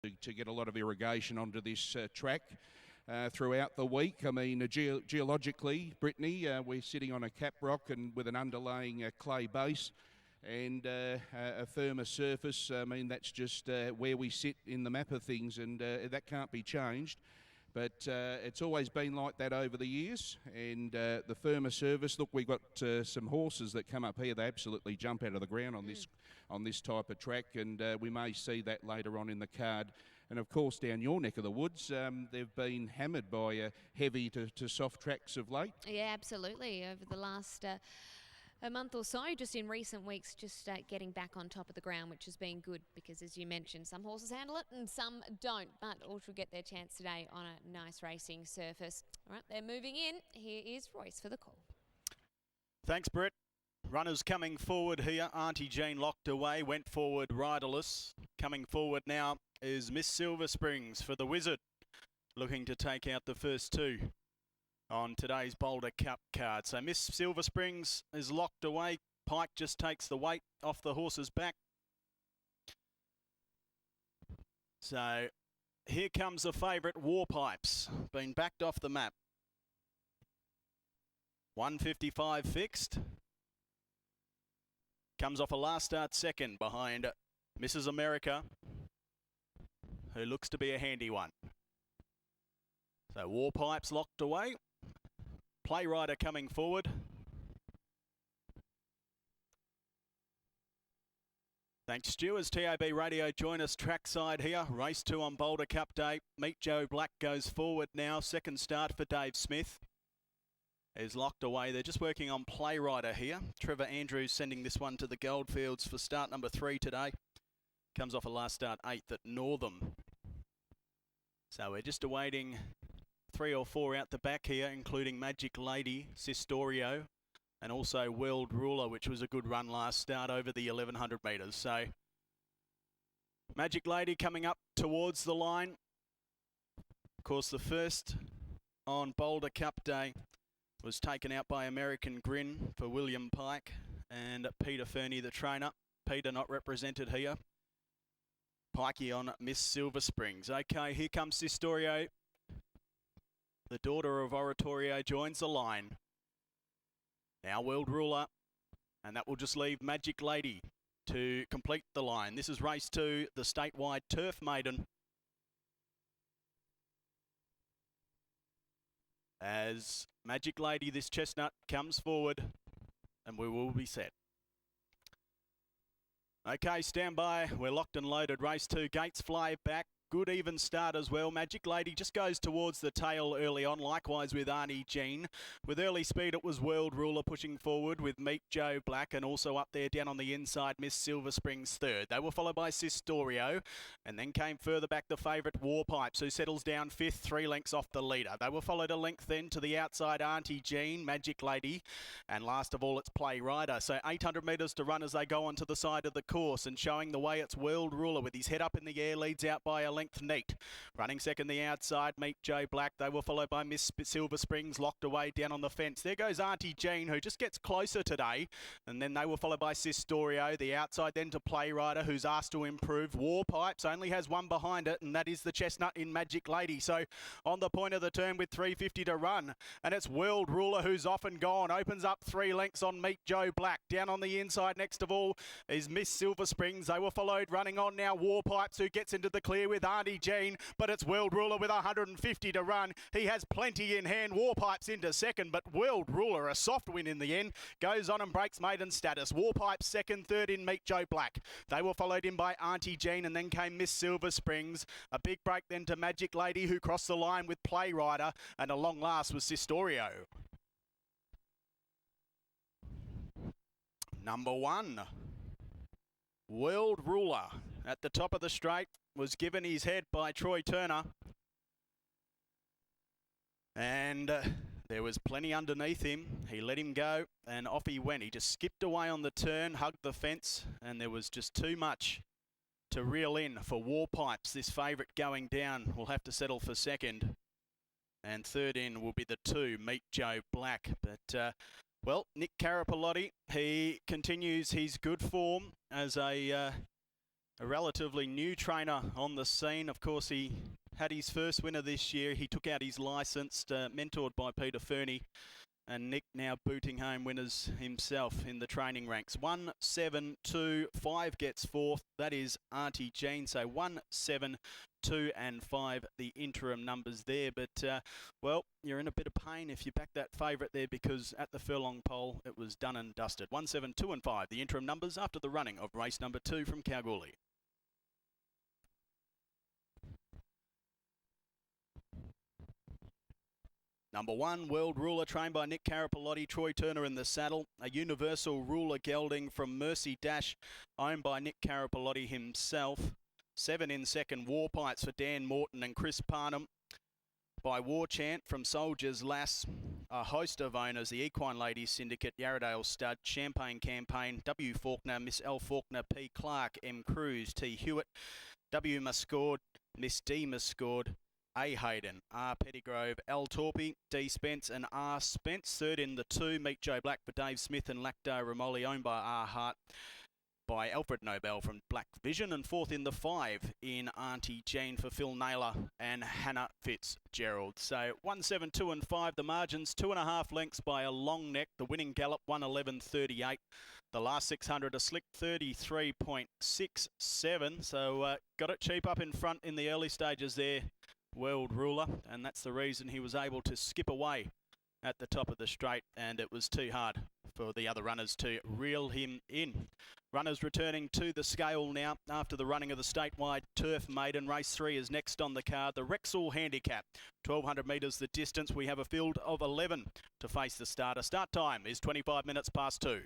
to get a lot of irrigation onto this track throughout the week. I mean, geologically, Brittany, we're sitting on a cap rock and with an underlaying clay base and a firmer surface. I mean, that's just where we sit in the map of things, and that can't be changed. But it's always been like that over the years, and the firmer surface. Look, we've got some horses that come up here. They absolutely jump out of the ground on this type of track, and we may see that later on in the card. And of course, down your neck of the woods, they've been hammered by heavy to soft tracks of late. Yeah, absolutely. Over the last a month or so, just in recent weeks, just getting back on top of the ground, which has been good because, as you mentioned, some horses handle it and some don't, but all should get their chance today on a nice racing surface. All right, they're moving in. Here is Royce for the call. Thanks, Brett. Runners coming forward here. Auntie Jane locked away, went forward riderless. Coming forward now is Miss Silver Springs for the Wizard, looking to take out the first two on today's Boulder Cup card. So Miss Silver Springs is locked away. Pike just takes the weight off the horse's back. So here comes the favourite, War Pipes, been backed off the map. 155 fixed. Comes off a last start second behind Mrs. America, who looks to be a handy one. So War Pipes locked away. Playrider coming forward. Thanks, Stu. As TAB Radio join us trackside here. Race 2 on Boulder Cup Day. Meet Joe Black goes forward now. Second start for Dave Smith is locked away. They're just working on Playrider here. Trevor Andrews sending this one to the Goldfields for start number 3 today. Comes off a last start 8th at Northam. So we're just awaiting 3 or 4 out the back here, including Magic Lady, Sistorio, and also World Ruler, which was a good run last start over the 1100 metres. So Magic Lady coming up towards the line. Of course, the first on Boulder Cup Day was taken out by American Grin for William Pike and Peter Fernie, the trainer. Peter not represented here. Pikey on Miss Silver Springs. Okay, here comes Sistorio. The daughter of Oratorio joins the line. Now World Ruler, and that will just leave Magic Lady to complete the line. This is race 2, the statewide turf maiden. As Magic Lady, this chestnut, comes forward, and we will be set. Okay, stand by. We're locked and loaded. Race 2, gates fly back. Good even start as well. Magic Lady just goes towards the tail early on, likewise with Arnie Jean. With early speed, it was World Ruler pushing forward with Meet Joe Black, and also up there down on the inside, Miss Silver Springs third. They were followed by Sistorio, and then came further back the favourite War Pipes, who settles down 5th, 3 lengths off the leader. They were followed a length then to the outside, Auntie Jean, Magic Lady, and last of all, it's Playrider. So 800 metres to run as they go onto the side of the course, and showing the way, it's World Ruler with his head up in the air, leads out by a length neat. Running second the outside, Meet Joe Black. They were followed by Miss Silver Springs, locked away down on the fence. There goes Auntie Jean, who just gets closer today. And then they were followed by Sistorio. The outside then to Playrider, who's asked to improve. War Pipes only has one behind it, and that is the chestnut in Magic Lady. So on the point of the turn with 350 to run. And it's World Ruler who's off and gone. Opens up 3 lengths on Meet Joe Black. Down on the inside next of all is Miss Silver Springs. They were followed running on now War Pipes, who gets into the clear with Auntie Jean, but it's World Ruler with 150 to run. He has plenty in hand. War Pipes into second, but World Ruler, a soft win in the end, goes on and breaks maiden status. War Pipes second, third in Meet Joe Black. They were followed in by Auntie Jean, and then came Miss Silver Springs. A big break then to Magic Lady, who crossed the line with Playrider, and a long last was Sistorio. Number 1, World Ruler, at the top of the straight, was given his head by Troy Turner. And there was plenty underneath him. He let him go, and off he went. He just skipped away on the turn, hugged the fence, and there was just too much to reel in for War Pipes. This favourite going down will have to settle for second. And third in will be the 2, Meet Joe Black. But, well, Nick Carapalotti, he continues his good form as a A relatively new trainer on the scene. Of course, he had his first winner this year. He took out his licence, mentored by Peter Fernie. And Nick now booting home winners himself in the training ranks. 1, 7, 2, 5 gets fourth. That is Auntie Jean. So 1, 7, 2 and 5, the interim numbers there. But, well, you're in a bit of pain if you back that favourite there, because at the furlong pole, it was done and dusted. 1, 7, 2 and 5, the interim numbers after the running of race number 2 from Kalgoorlie. Number 1, World Ruler, trained by Nick Carapalotti, Troy Turner in the saddle. A Universal Ruler gelding from Mercy Dash, owned by Nick Carapalotti himself. 7 in second, War Pipes for Dan Morton and Chris Parnham. By War Chant from Soldier's Lass. A host of owners, the Equine Ladies Syndicate, Yarradale Stud, Champagne Campaign, W Faulkner, Miss L Faulkner, P Clark, M Cruz, T Hewitt, W Muscord, Miss D Muscord, A Hayden, R Pettygrove, L Torpy, D Spence and R Spence. Third in the 2, Meet Joe Black for Dave Smith and Lacto Ramoli, owned by R Hart, by Alfred Nobel from Black Vision. And fourth in the 5 in Auntie Jane for Phil Naylor and Hannah Fitzgerald. So 1, 7, 2 and 5, the margins 2.5 lengths by a long neck. The winning gallop 1:11.38. The last 600 a slick 33.67. So got it cheap up in front in the early stages there, World Ruler, and that's the reason he was able to skip away at the top of the straight, and it was too hard for the other runners to reel him in. Runners returning to the scale now after the running of the statewide turf maiden. Race 3 is next on the card. The Rexall Handicap, 1,200 metres the distance. We have a field of 11 to face the starter. Start time is 25 minutes past 2.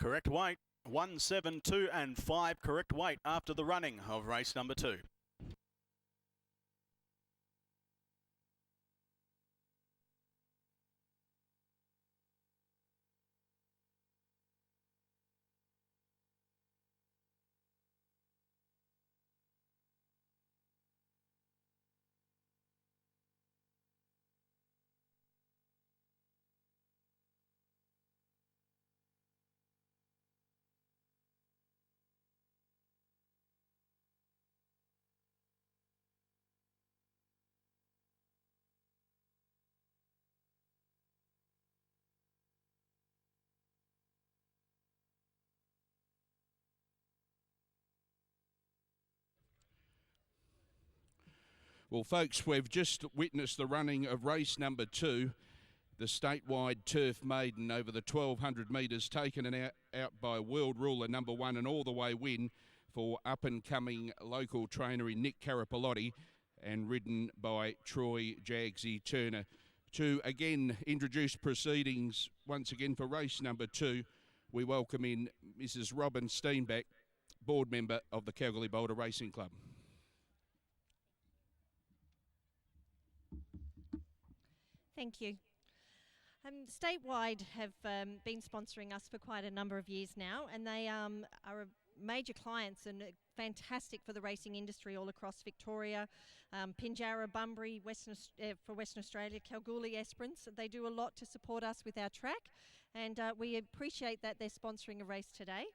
Correct weight, 1, 7, 2 and 5. Correct weight after the running of race number 2. Well, folks, we've just witnessed the running of race number 2, the statewide turf maiden over the 1,200 metres, taken out by world ruler number 1, and all the way win for up-and-coming local trainer in Nick Carapalotti, and ridden by Troy Jagsy Turner. To again introduce proceedings once again for race number 2, we welcome in Mrs. Robin Steenbeck, board member of the Kalgoorlie Boulder Racing Club. Thank you. Statewide have been sponsoring us for quite a number of years now, and they are major clients and fantastic for the racing industry all across Victoria, Pinjarra, Bunbury, for Western Australia, Kalgoorlie, Esperance. They do a lot to support us with our track, and we appreciate that they're sponsoring a race today.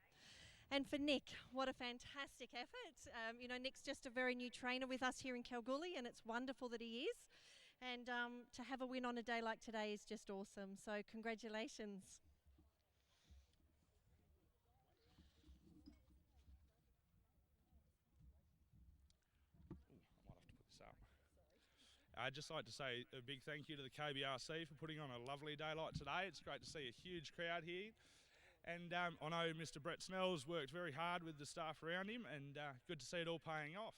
And for Nick, what a fantastic effort. You know, Nick's just a very new trainer with us here in Kalgoorlie, and it's wonderful that he is. And to have a win on a day like today is just awesome. So congratulations. I'd just like to say a big thank you to the KBRC for putting on a lovely day like today. It's great to see a huge crowd here. And I know Mr. Brett Snell's worked very hard with the staff around him, and good to see it all paying off.